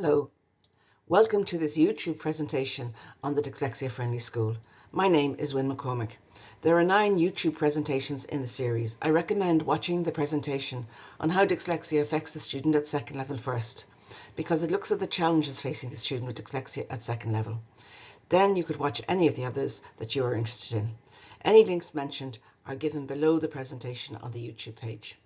Hello, welcome to this YouTube presentation on the Dyslexia Friendly School. My name is Wyn McCormick. There are 9 YouTube presentations in the series. I recommend watching the presentation on how dyslexia affects the student at second level first, because it looks at the challenges facing the student with dyslexia at second level. Then you could watch any of the others that you are interested in. Any links mentioned are given below the presentation on the YouTube page.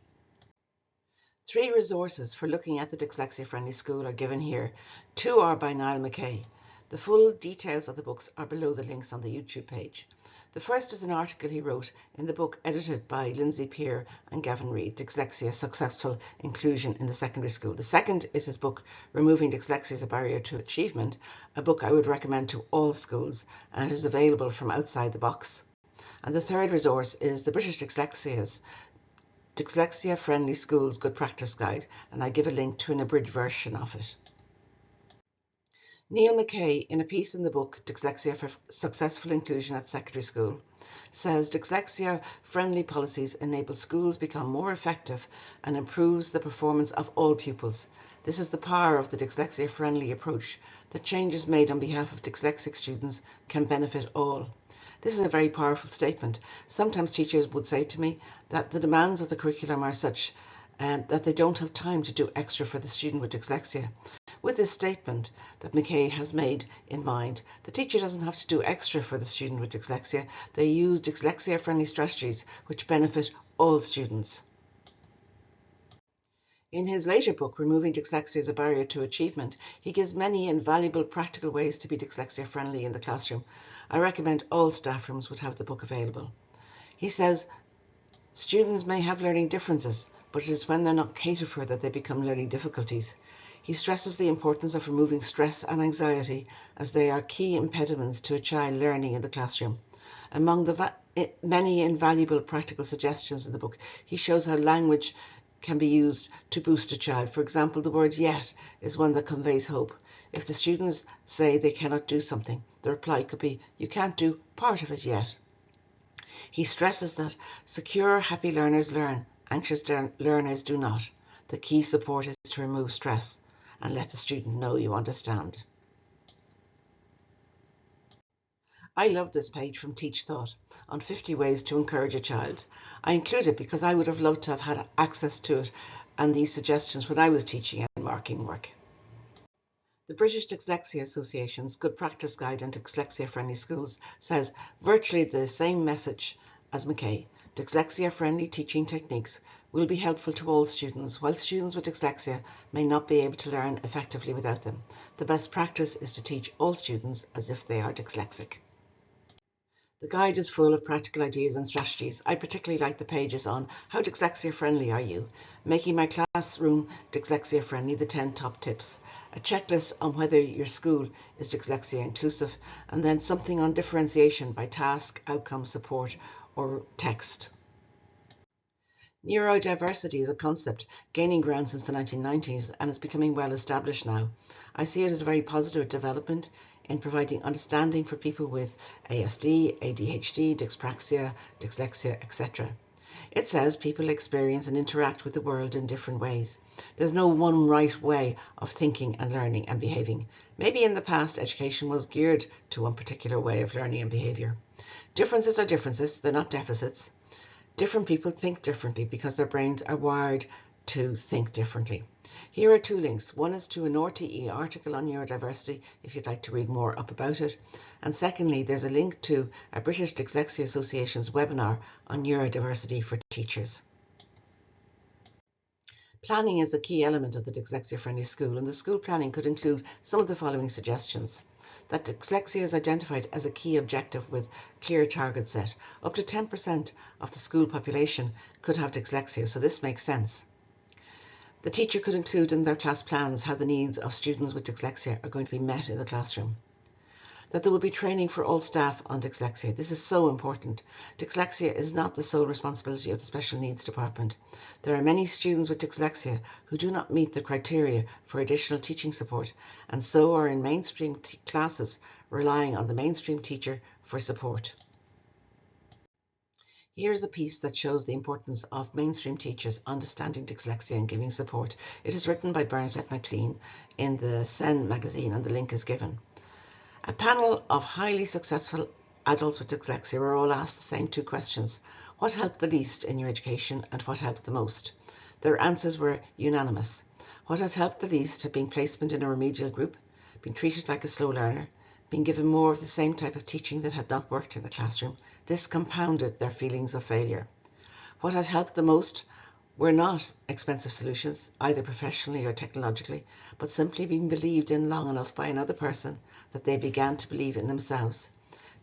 3 resources for looking at the Dyslexia Friendly School are given here. 2 are by Mackay. The full details of the books are below the links on the YouTube page. The first is an article he wrote in the book edited by Lindsay Peer and Gavin Reid, Dyslexia, Successful Inclusion in the Secondary School. The second is his book, Removing Dyslexia as a Barrier to Achievement, a book I would recommend to all schools, and it is available from outside the box. And the third resource is the British Dyslexia Friendly Schools Good Practice Guide, and I give a link to an abridged version of it. Neil Mackay, in a piece in the book Dyslexia for Successful Inclusion at Secondary School, says dyslexia friendly policies enable schools become more effective and improves the performance of all pupils. This is the power of the dyslexia friendly approach, that changes made on behalf of dyslexic students can benefit all. This is a very powerful statement. Sometimes teachers would say to me that the demands of the curriculum are such that they don't have time to do extra for the student with dyslexia. With this statement that Mackay has made in mind, the teacher doesn't have to do extra for the student with dyslexia. They use dyslexia-friendly strategies which benefit all students. In his later book, Removing Dyslexia as a Barrier to Achievement, he gives many invaluable practical ways to be dyslexia-friendly in the classroom. I recommend all staff rooms would have the book available. He says, students may have learning differences, but it is when they're not catered for that they become learning difficulties. He stresses the importance of removing stress and anxiety, as they are key impediments to a child learning in the classroom. Among the many invaluable practical suggestions in the book, he shows how language can be used to boost a child. For example, the word yet is one that conveys hope. If the students say they cannot do something, the reply could be, you can't do part of it yet. He stresses that secure, happy learners learn, anxious learners do not. The key support is to remove stress and let the student know you understand. I love this page from Teach Thought on 50 ways to encourage a child. I include it because I would have loved to have had access to it and these suggestions when I was teaching and marking work. The British Dyslexia Association's Good Practice Guide on Dyslexia Friendly Schools says virtually the same message as Mackay. Dyslexia-friendly teaching techniques will be helpful to all students, while students with dyslexia may not be able to learn effectively without them. The best practice is to teach all students as if they are dyslexic. The guide is full of practical ideas and strategies. I particularly like the pages on how dyslexia friendly are you, making my classroom dyslexia friendly, the 10 top tips, a checklist on whether your school is dyslexia inclusive, and then something on differentiation by task, outcome, support, or text. Neurodiversity is a concept gaining ground since the 1990s and is becoming well established now. I see it as a very positive development in providing understanding for people with ASD, ADHD, dyspraxia, dyslexia, etc. It says people experience and interact with the world in different ways. There's no one right way of thinking and learning and behaving. Maybe in the past education was geared to one particular way of learning and behaviour. Differences are differences, they're not deficits. Different people think differently because their brains are wired to think differently. Here are 2 links. One is to an RTE article on neurodiversity if you'd like to read more up about it. And secondly, there's a link to a British Dyslexia Association's webinar on neurodiversity for teachers. Planning is a key element of the Dyslexia Friendly School, and the school planning could include some of the following suggestions. That dyslexia is identified as a key objective with clear target set. Up to 10% of the school population could have dyslexia, so this makes sense. The teacher could include in their class plans how the needs of students with dyslexia are going to be met in the classroom. That there will be training for all staff on dyslexia. This is so important. Dyslexia is not the sole responsibility of the special needs department. There are many students with dyslexia who do not meet the criteria for additional teaching support and so are in mainstream classes relying on the mainstream teacher for support. Here is a piece that shows the importance of mainstream teachers understanding dyslexia and giving support. It is written by Bernadette McLean in the Sen magazine, and the link is given. A panel of highly successful adults with dyslexia were all asked the same two questions. What helped the least in your education and what helped the most? Their answers were unanimous. What had helped the least had been placement in a remedial group, been treated like a slow learner, been given more of the same type of teaching that had not worked in the classroom. This compounded their feelings of failure. What had helped the most were not expensive solutions, either professionally or technologically, but simply being believed in long enough by another person that they began to believe in themselves.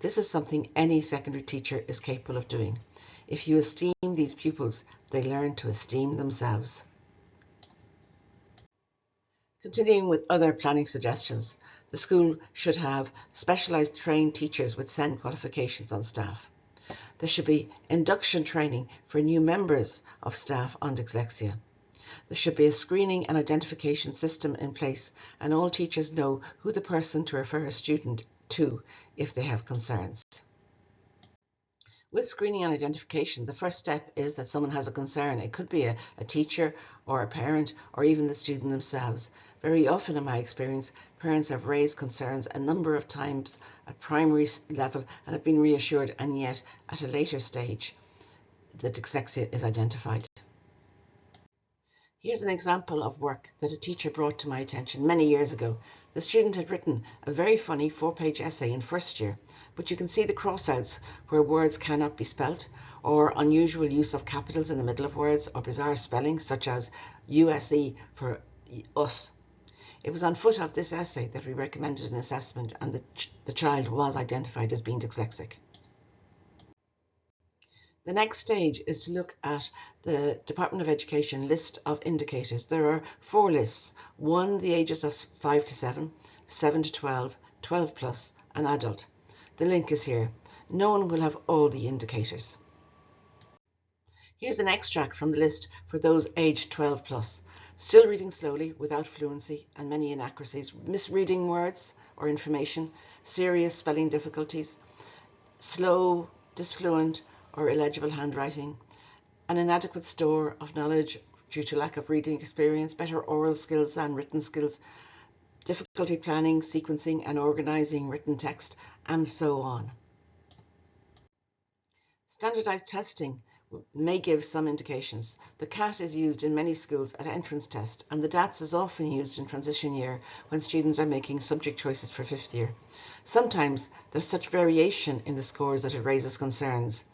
This is something any secondary teacher is capable of doing. If you esteem these pupils, they learn to esteem themselves. Continuing with other planning suggestions, the school should have specialised trained teachers with SEN qualifications on staff. There should be induction training for new members of staff on dyslexia. There should be a screening and identification system in place, and all teachers know who the person to refer a student to if they have concerns. With screening and identification, the first step is that someone has a concern. It could be a teacher or a parent or even the student themselves. Very often in my experience, parents have raised concerns a number of times at primary level and have been reassured, and yet at a later stage the dyslexia is identified. Here's an example of work that a teacher brought to my attention many years ago. The student had written a very funny 4-page essay in first year, but you can see the crossouts where words cannot be spelt, or unusual use of capitals in the middle of words, or bizarre spelling such as USE for us. It was on foot of this essay that we recommended an assessment, and the child was identified as being dyslexic. The next stage is to look at the Department of Education list of indicators. There are 4 lists: 1, the ages of 5 to 7, 7 to 12, 12 plus, and adult. The link is here. No one will have all the indicators. Here's an extract from the list for those aged 12 plus. Still reading slowly, without fluency, and many inaccuracies, misreading words or information, serious spelling difficulties, slow, disfluent, or illegible handwriting, an inadequate store of knowledge due to lack of reading experience, better oral skills than written skills, difficulty planning, sequencing and organising written text, and so on. Standardised testing may give some indications. The CAT is used in many schools at entrance test, and the DATS is often used in transition year when students are making subject choices for 5th year. Sometimes there's such variation in the scores that it raises concerns.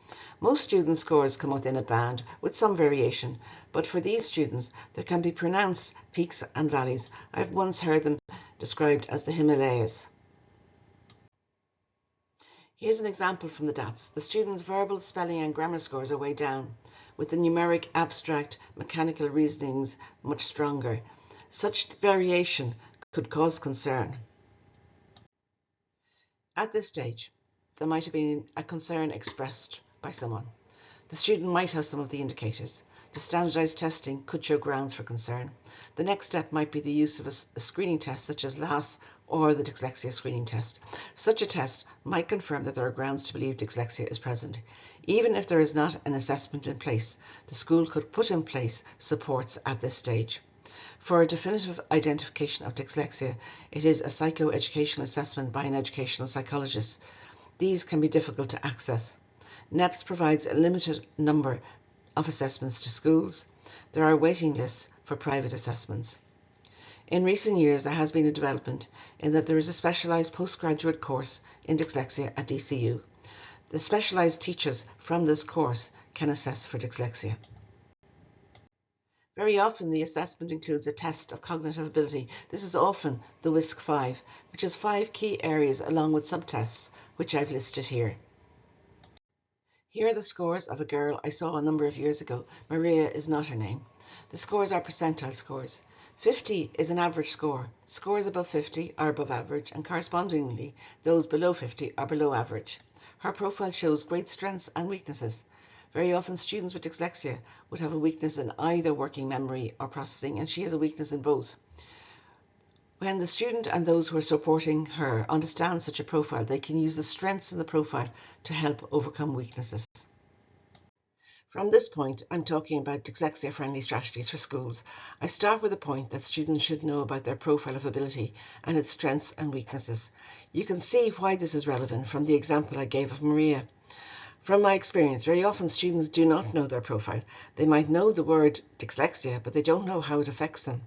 Most students' scores come within a band with some variation, but for these students there can be pronounced peaks and valleys. I've once heard them described as the Himalayas. Here's an example from the DATS. The students' verbal, spelling and grammar scores are way down, with the numeric, abstract, mechanical reasonings much stronger. Such variation could cause concern. At this stage, there might have been a concern expressed by someone. The student might have some of the indicators. The standardised testing could show grounds for concern. The next step might be the use of a screening test such as LAS or the dyslexia screening test. Such a test might confirm that there are grounds to believe dyslexia is present. Even if there is not an assessment in place, the school could put in place supports at this stage. For a definitive identification of dyslexia, it is a psychoeducational assessment by an educational psychologist. These can be difficult to access. NEPS provides a limited number of assessments to schools. There are waiting lists for private assessments. In recent years, there has been a development in that there is a specialised postgraduate course in dyslexia at DCU. The specialised teachers from this course can assess for dyslexia. Very often the assessment includes a test of cognitive ability. This is often the WISC-5, which has 5 key areas along with subtests, which I've listed here. Here are the scores of a girl I saw a number of years ago. Maria is not her name. The scores are percentile scores. 50 is an average score. Scores above 50 are above average, and correspondingly, those below 50 are below average. Her profile shows great strengths and weaknesses. Very often students with dyslexia would have a weakness in either working memory or processing, and she has a weakness in both. When the student and those who are supporting her understand such a profile, they can use the strengths in the profile to help overcome weaknesses. From this point, I'm talking about dyslexia-friendly strategies for schools. I start with the point that students should know about their profile of ability and its strengths and weaknesses. You can see why this is relevant from the example I gave of Maria. From my experience, very often students do not know their profile. They might know the word dyslexia, but they don't know how it affects them.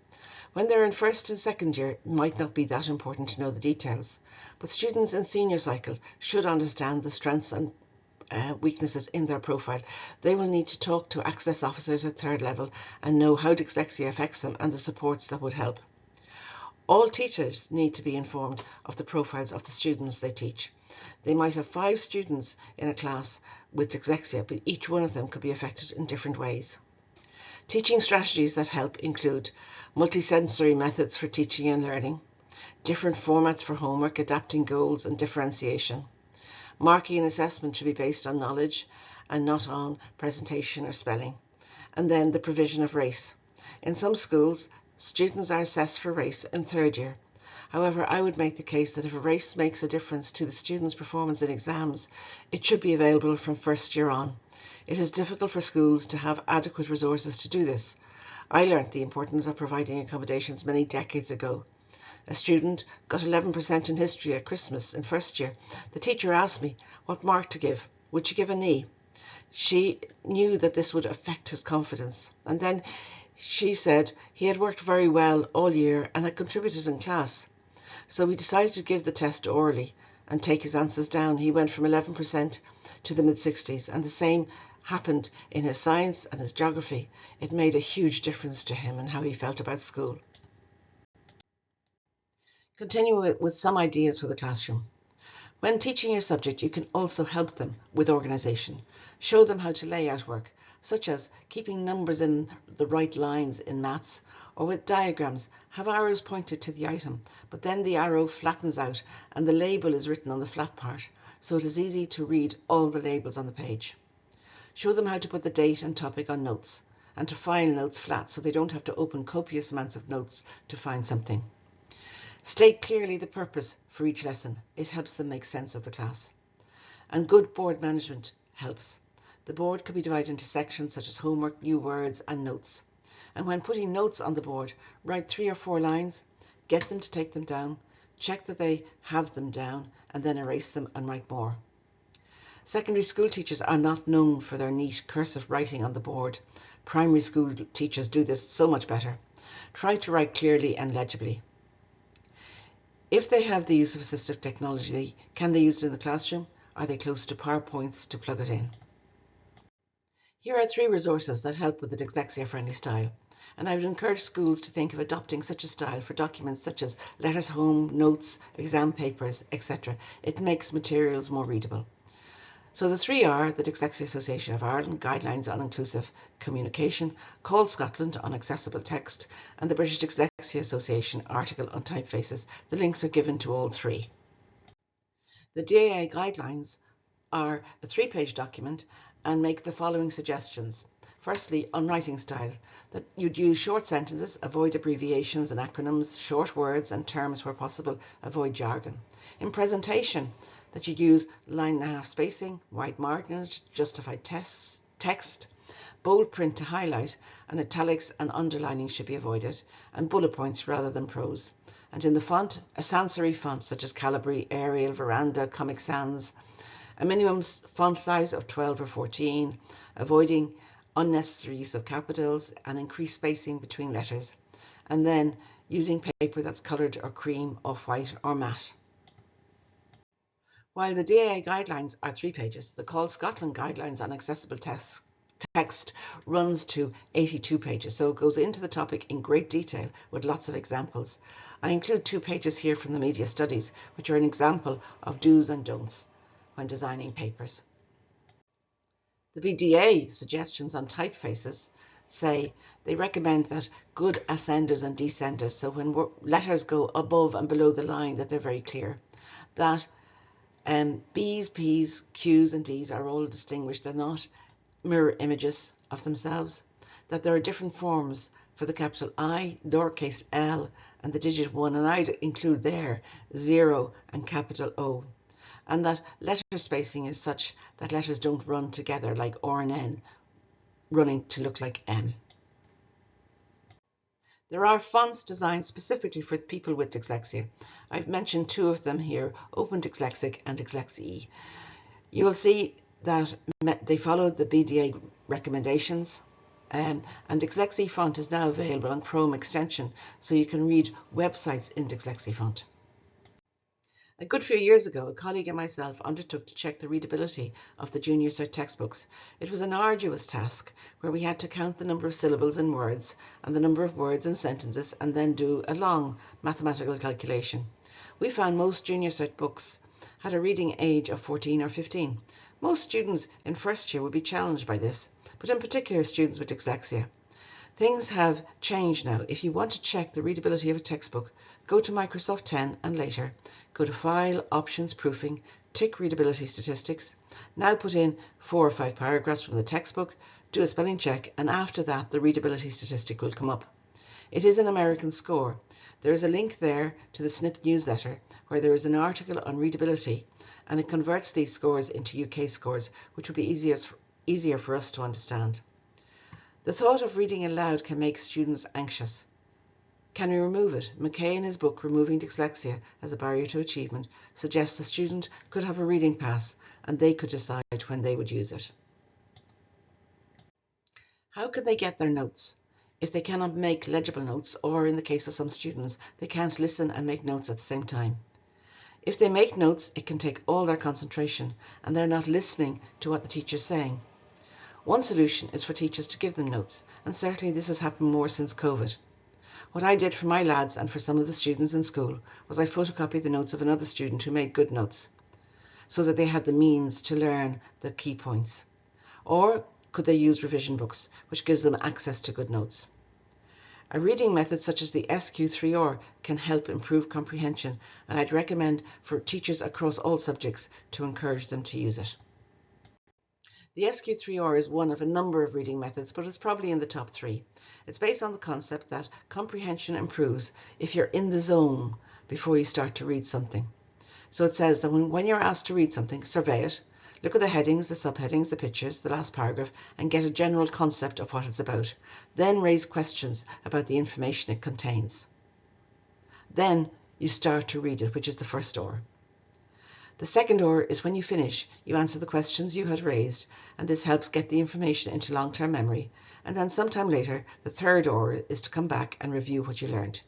When they're in first and second year, it might not be that important to know the details. But students in senior cycle should understand the strengths and weaknesses in their profile. They will need to talk to access officers at third level and know how dyslexia affects them and the supports that would help. All teachers need to be informed of the profiles of the students they teach. They might have 5 students in a class with dyslexia, but each one of them could be affected in different ways. Teaching strategies that help include multisensory methods for teaching and learning, different formats for homework, adapting goals and differentiation. Marking and assessment should be based on knowledge and not on presentation or spelling. And then the provision of race. In some schools, students are assessed for race in third year. However, I would make the case that if a race makes a difference to the student's performance in exams, it should be available from first year on. It is difficult for schools to have adequate resources to do this. I learnt the importance of providing accommodations many decades ago. A student got 11% in history at Christmas in first year. The teacher asked me what mark to give. Would she give an E? She knew that this would affect his confidence. And then she said he had worked very well all year and had contributed in class. So we decided to give the test orally and take his answers down. He went from 11% to the mid-60s, and the same happened in his science and his geography. It made a huge difference to him and how he felt about school. Continue with some ideas for the classroom. When teaching your subject, you can also help them with organisation. Show them how to lay out work, such as keeping numbers in the right lines in maths, or with diagrams, have arrows pointed to the item, but then the arrow flattens out and the label is written on the flat part, so it is easy to read all the labels on the page. Show them how to put the date and topic on notes, and to file notes flat so they don't have to open copious amounts of notes to find something. State clearly the purpose for each lesson. It helps them make sense of the class. And good board management helps. The board could be divided into sections such as homework, new words and notes. And when putting notes on the board, write 3 or 4 lines, get them to take them down, check that they have them down, and then erase them and write more. Secondary school teachers are not known for their neat cursive writing on the board. Primary school teachers do this so much better. Try to write clearly and legibly. If they have the use of assistive technology, can they use it in the classroom? Are they close to PowerPoints to plug it in? Here are 3 resources that help with the dyslexia-friendly style, and I would encourage schools to think of adopting such a style for documents such as letters home, notes, exam papers, etc. It makes materials more readable. So the 3 are the Dyslexia Association of Ireland Guidelines on Inclusive Communication, Call Scotland on Accessible Text, and the British Dyslexia Association article on typefaces. The links are given to all 3. The DAA guidelines are a 3-page document and make the following suggestions. Firstly, on writing style, that you'd use short sentences, avoid abbreviations and acronyms, short words and terms where possible, avoid jargon. In presentation, that you use 1.5-line spacing, wide margins, justified text, bold print to highlight, and italics and underlining should be avoided, and bullet points rather than prose. And in the font, a sans serif font such as Calibri, Arial, Veranda, Comic Sans, a minimum font size of 12 or 14, avoiding unnecessary use of capitals and increased spacing between letters, and then using paper that's coloured or cream, off-white or matte. While the DAA guidelines are 3 pages, the Call Scotland Guidelines on Accessible Text runs to 82 pages, so it goes into the topic in great detail with lots of examples. I include 2 pages here from the media studies, which are an example of do's and don'ts when designing papers. The BDA suggestions on typefaces say they recommend that good ascenders and descenders, so when letters go above and below the line, that they're very clear. That B's, P's, Q's and D's are all distinguished. They're not mirror images of themselves. That there are different forms for the capital I, lowercase l and the digit 1, and I'd include there 0 and capital O. And that letter spacing is such that letters don't run together like R and N, running to look like M. There are fonts designed specifically for people with dyslexia. I've mentioned two of them here, Open Dyslexic and Dyslexia. You will see that they followed the BDA recommendations, and Dyslexia font is now available on Chrome extension, so you can read websites in Dyslexia font. A good few years ago, a colleague and myself undertook to check the readability of the Junior Cert textbooks. It was an arduous task where we had to count the number of syllables in words and the number of words in sentences and then do a long mathematical calculation. We found most Junior Cert books had a reading age of 14 or 15. Most students in first year would be challenged by this, but in particular students with dyslexia. Things have changed now. If you want to check the readability of a textbook, go to Microsoft 10 and later, go to File, Options, Proofing, tick Readability Statistics. Now put in 4 or 5 paragraphs from the textbook, do a spelling check, and after that the readability statistic will come up. It is an American score. There is a link there to the SNP newsletter where there is an article on readability, and it converts these scores into UK scores, which will be easier for us to understand. The thought of reading aloud can make students anxious. Can we remove it? Mackay, in his book Removing Dyslexia as a Barrier to Achievement, suggests the student could have a reading pass and they could decide when they would use it. How can they get their notes? If they cannot make legible notes, or in the case of some students, they can't listen and make notes at the same time. If they make notes, it can take all their concentration and they're not listening to what the teacher's saying. One solution is for teachers to give them notes, and certainly this has happened more since COVID. What I did for my lads and for some of the students in school was I photocopied the notes of another student who made good notes, so that they had the means to learn the key points. Or could they use revision books, which gives them access to good notes? A reading method such as the SQ3R can help improve comprehension, and I'd recommend for teachers across all subjects to encourage them to use it. The SQ3R is one of a number of reading methods, but it's probably in the top 3. It's based on the concept that comprehension improves if you're in the zone before you start to read something. So it says that when you're asked to read something, survey it, look at the headings, the subheadings, the pictures, the last paragraph, and get a general concept of what it's about. Then raise questions about the information it contains. Then you start to read it, which is the first R. The second R is when you finish, you answer the questions you had raised, and this helps get the information into long-term memory. And then sometime later, the third R is to come back and review what you learned.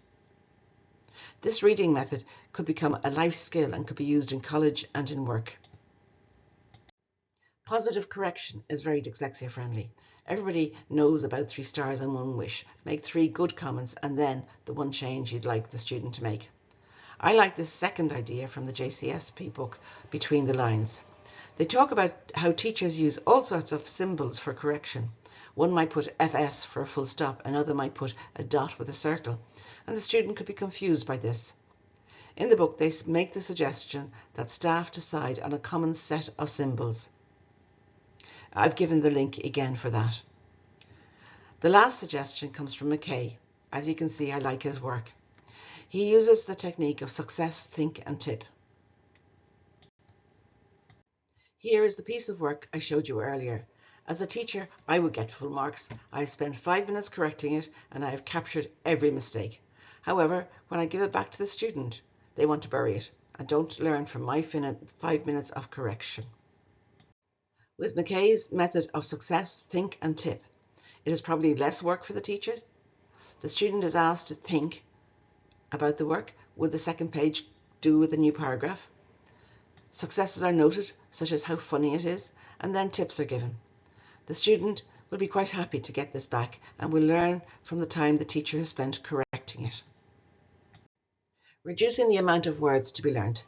This reading method could become a life skill and could be used in college and in work. Positive correction is very dyslexia friendly. Everybody knows about 3 stars and 1 wish. Make 3 good comments and then the one change you'd like the student to make. I like this second idea from the JCSP book, Between the Lines. They talk about how teachers use all sorts of symbols for correction. One might put FS for a full stop, another might put a dot with a circle, and the student could be confused by this. In the book, they make the suggestion that staff decide on a common set of symbols. I've given the link again for that. The last suggestion comes from Mackay. As you can see, I like his work. He uses the technique of success, think and tip. Here is the piece of work I showed you earlier. As a teacher, I would get full marks. I spent 5 minutes correcting it and I have captured every mistake. However, when I give it back to the student, they want to bury it and don't learn from my 5 minutes of correction. With Mackay's method of success, think and tip, it is probably less work for the teacher. The student is asked to think about the work. Would the second page do with a new paragraph? Successes are noted, such as how funny it is, and then tips are given. The student will be quite happy to get this back and will learn from the time the teacher has spent correcting it. Reducing the amount of words to be learned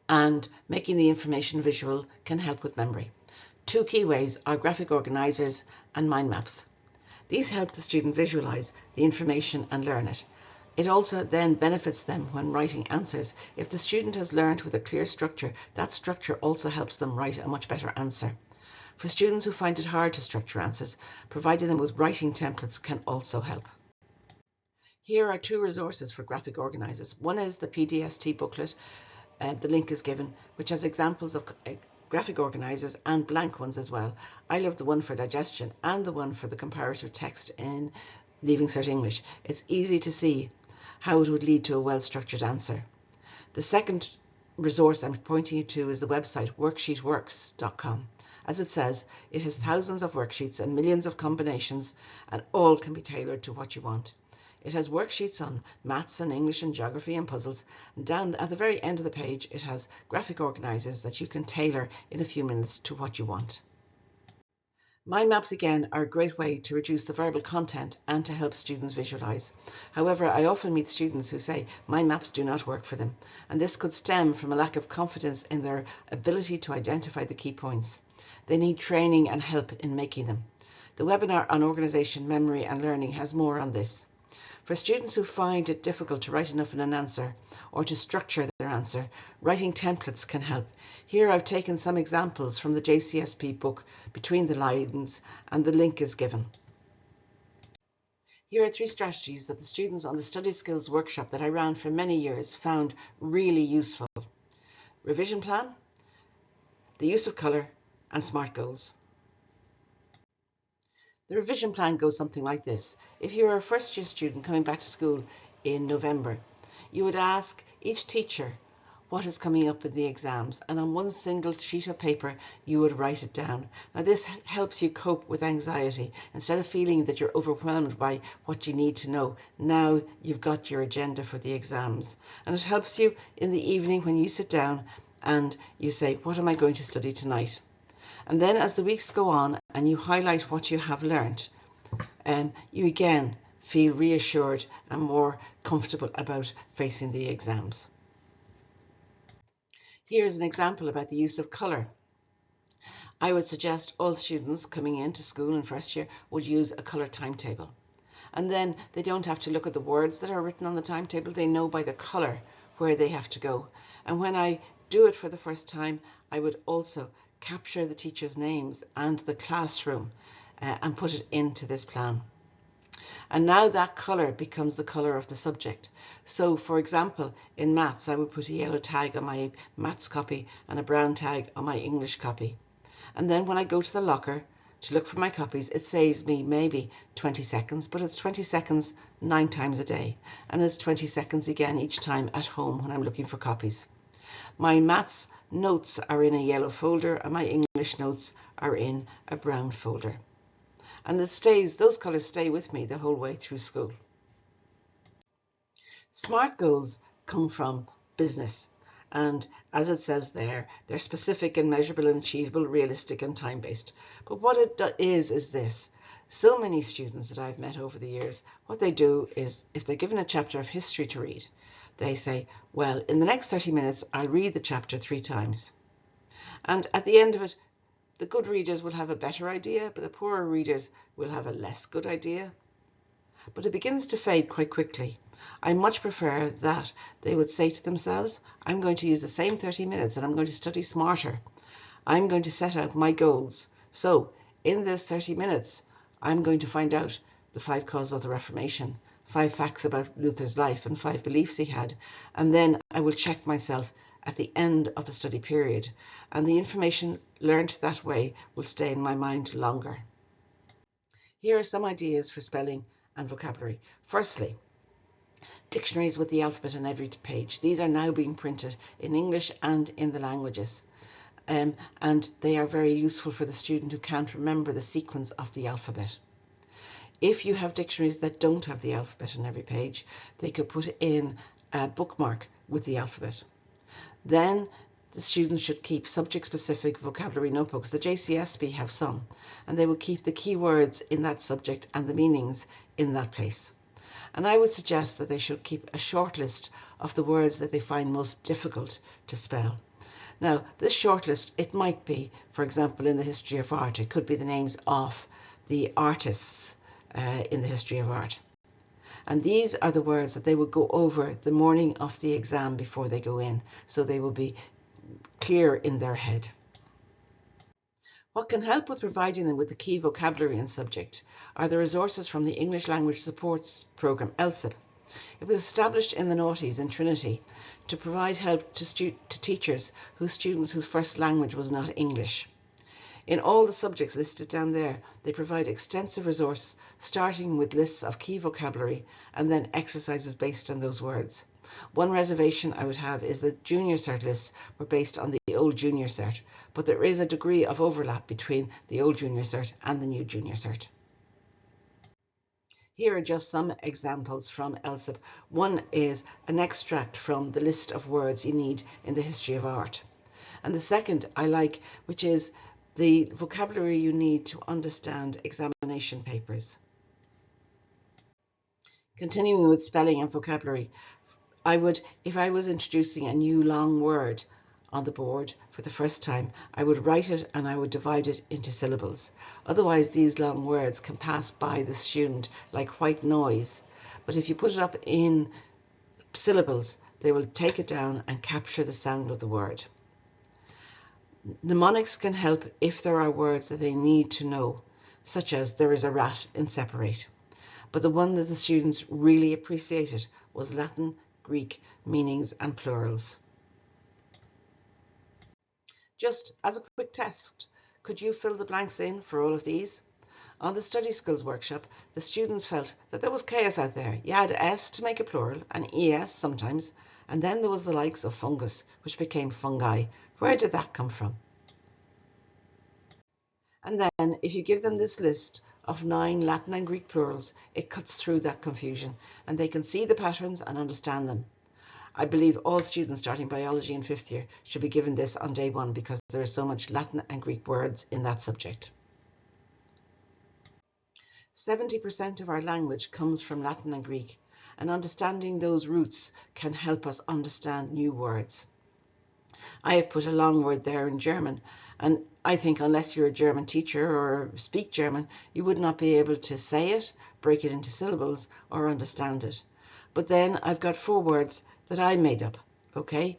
and making the information visual can help with memory. 2 key ways are graphic organisers and mind maps. These help the student visualise the information and learn it. It also then benefits them when writing answers. If the student has learned with a clear structure, that structure also helps them write a much better answer. For students who find it hard to structure answers, providing them with writing templates can also help. Here are 2 resources for graphic organisers. One is the PDST booklet, the link is given, which has examples of graphic organisers and blank ones as well. I love the one for digestion and the one for the comparative text in Leaving Cert English. It's easy to see how it would lead to a well-structured answer. The second resource I'm pointing you to is the website worksheetworks.com. As it says, it has thousands of worksheets and millions of combinations, and all can be tailored to what you want. It has worksheets on maths and English and geography and puzzles, and down at the very end of the page it has graphic organisers that you can tailor in a few minutes to what you want. Mind maps again are a great way to reduce the verbal content and to help students visualise. However, I often meet students who say mind maps do not work for them, and this could stem from a lack of confidence in their ability to identify the key points. They need training and help in making them. The webinar on organisation, memory and learning has more on this. For students who find it difficult to write enough in an answer or to structure their answer, writing templates can help. Here I've taken some examples from the JCSP book Between the Lines, and the link is given. Here are 3 strategies that the students on the Study Skills workshop that I ran for many years found really useful. Revision plan, the use of colour and SMART goals. The revision plan goes something like this. If you're a first year student coming back to school in November, you would ask each teacher what is coming up in the exams, and on one single sheet of paper you would write it down. Now this helps you cope with anxiety. Instead of feeling that you're overwhelmed by what you need to know, now you've got your agenda for the exams. And it helps you in the evening when you sit down and you say, what am I going to study tonight? And then as the weeks go on and you highlight what you have learnt, you again feel reassured and more comfortable about facing the exams. Here's an example about the use of colour. I would suggest all students coming into school in first year would use a colour timetable. And then they don't have to look at the words that are written on the timetable. They know by the colour where they have to go. And when I do it for the first time, I would also capture the teachers' names and the classroom and put it into this plan. And now that colour becomes the colour of the subject. So for example, in maths, I would put a yellow tag on my maths copy and a brown tag on my English copy. And then when I go to the locker to look for my copies, it saves me maybe 20 seconds, but it's 20 seconds 9 times a day. And it's 20 seconds again each time at home when I'm looking for copies. My maths notes are in a yellow folder and my English notes are in a brown folder. And those colours stay with me the whole way through school. SMART goals come from business. And as it says there, they're specific and measurable and achievable, realistic and time-based. But what it is this. So many students that I've met over the years, what they do is if they're given a chapter of history to read, they say, well, in the next 30 minutes, I'll read the chapter 3 times. And at the end of it, the good readers will have a better idea, but the poorer readers will have a less good idea. But it begins to fade quite quickly. I much prefer that they would say to themselves, I'm going to use the same 30 minutes and I'm going to study smarter. I'm going to set out my goals. So in this 30 minutes, I'm going to find out the 5 causes of the Reformation, 5 facts about Luther's life and 5 beliefs he had. And then I will check myself at the end of the study period. And the information learnt that way will stay in my mind longer. Here are some ideas for spelling and vocabulary. Firstly, dictionaries with the alphabet on every page. These are now being printed in English and in the languages. And they are very useful for the student who can't remember the sequence of the alphabet. If you have dictionaries that don't have the alphabet on every page, they could put in a bookmark with the alphabet. Then the students should keep subject-specific vocabulary notebooks. The JCSP have some, and they will keep the key words in that subject and the meanings in that place. And I would suggest that they should keep a short list of the words that they find most difficult to spell. Now, this short list, it might be, for example, in the history of art, it could be the names of the artists in the history of art. And these are the words that they will go over the morning of the exam before they go in, so they will be clear in their head. What can help with providing them with the key vocabulary and subject are the resources from the English Language Supports Programme, ELSIP. It was established in the noughties in Trinity to provide help to teachers whose students whose first language was not English. In all the subjects listed down there, they provide extensive resources, starting with lists of key vocabulary and then exercises based on those words. One reservation I would have is that junior cert lists were based on the old junior cert, but there is a degree of overlap between the old junior cert and the new junior cert. Here are just some examples from ELSIP. One is an extract from the list of words you need in the history of art. And the second I like, which is the vocabulary you need to understand examination papers. Continuing with spelling and vocabulary, if I was introducing a new long word on the board for the first time, I would write it and I would divide it into syllables. Otherwise, these long words can pass by the student like white noise. But if you put it up in syllables, they will take it down and capture the sound of the word. Mnemonics can help if there are words that they need to know, such as there is a rat in separate. But the one that the students really appreciated was Latin, Greek, meanings and plurals. Just as a quick test, could you fill the blanks in for all of these? On the study skills workshop, the students felt that there was chaos out there. You had S to make a plural and ES sometimes, and then there was the likes of fungus, which became fungi. Where did that come from? And then if you give them this list of 9 Latin and Greek plurals, it cuts through that confusion and they can see the patterns and understand them. I believe all students starting biology in 5th year should be given this on day 1 because there is so much Latin and Greek words in that subject. 70% of our language comes from Latin and Greek, and understanding those roots can help us understand new words. I have put a long word there in German, and I think unless you're a German teacher or speak German, you would not be able to say it, break it into syllables, or understand it. But then I've got 4 words that I made up, okay?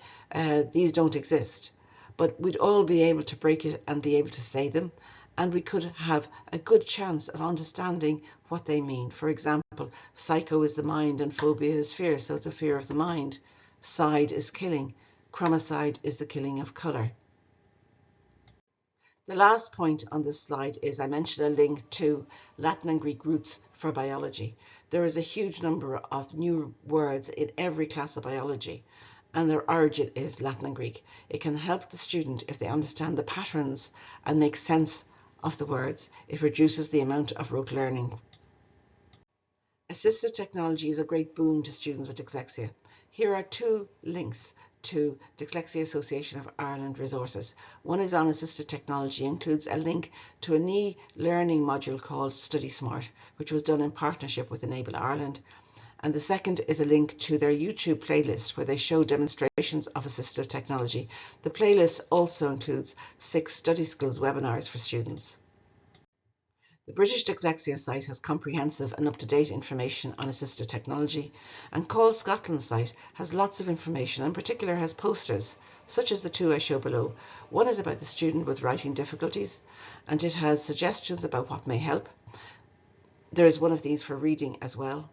These don't exist, but we'd all be able to break it and be able to say them, and we could have a good chance of understanding what they mean. For example, psycho is the mind and phobia is fear, so it's a fear of the mind. Side is killing. Chromoside is the killing of colour. The last point on this slide is I mentioned a link to Latin and Greek roots for biology. There is a huge number of new words in every class of biology, and their origin is Latin and Greek. It can help the student if they understand the patterns and make sense of the words. It reduces the amount of rote learning. Assistive technology is a great boon to students with dyslexia. Here are 2 links to Dyslexia Association of Ireland resources. One is on assistive technology, includes a link to an e-learning module called Study Smart, which was done in partnership with Enable Ireland. And the second is a link to their YouTube playlist where they show demonstrations of assistive technology. The playlist also includes 6 study skills webinars for students. The British Dyslexia site has comprehensive and up-to-date information on assistive technology, and Call Scotland's site has lots of information, and in particular has posters, such as the 2 I show below. One is about the student with writing difficulties, and it has suggestions about what may help. There is one of these for reading as well.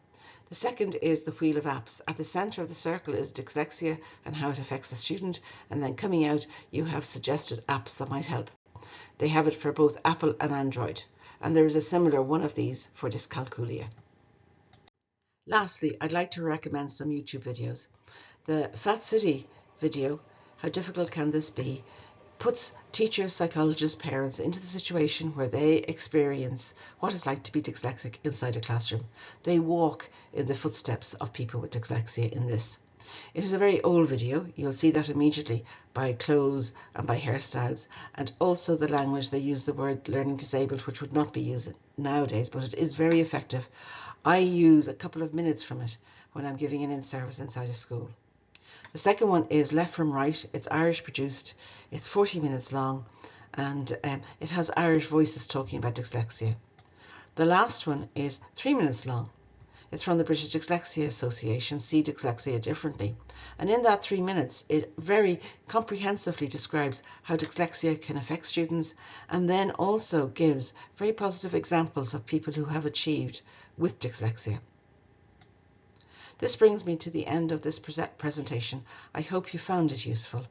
The second is the wheel of apps. At the centre of the circle is dyslexia and how it affects the student, and then coming out you have suggested apps that might help. They have it for both Apple and Android, and there is a similar one of these for dyscalculia. Lastly, I'd like to recommend some YouTube videos. The Fat City video, How Difficult Can This Be?, puts teachers, psychologists, parents into the situation where they experience what it's like to be dyslexic inside a classroom. They walk in the footsteps of people with dyslexia in this. It is a very old video. You'll see that immediately by clothes and by hairstyles, and also the language. They use the word learning disabled, which would not be used nowadays, but it is very effective. I use a couple of minutes from it when I'm giving an in-service inside a school. The second one is Left from Right. It's Irish produced. It's 40 minutes long, and it has Irish voices talking about dyslexia. The last one is 3 minutes long. It's from the British Dyslexia Association, See Dyslexia Differently. And in that 3 minutes, it very comprehensively describes how dyslexia can affect students, and then also gives very positive examples of people who have achieved with dyslexia. This brings me to the end of this presentation. I hope you found it useful.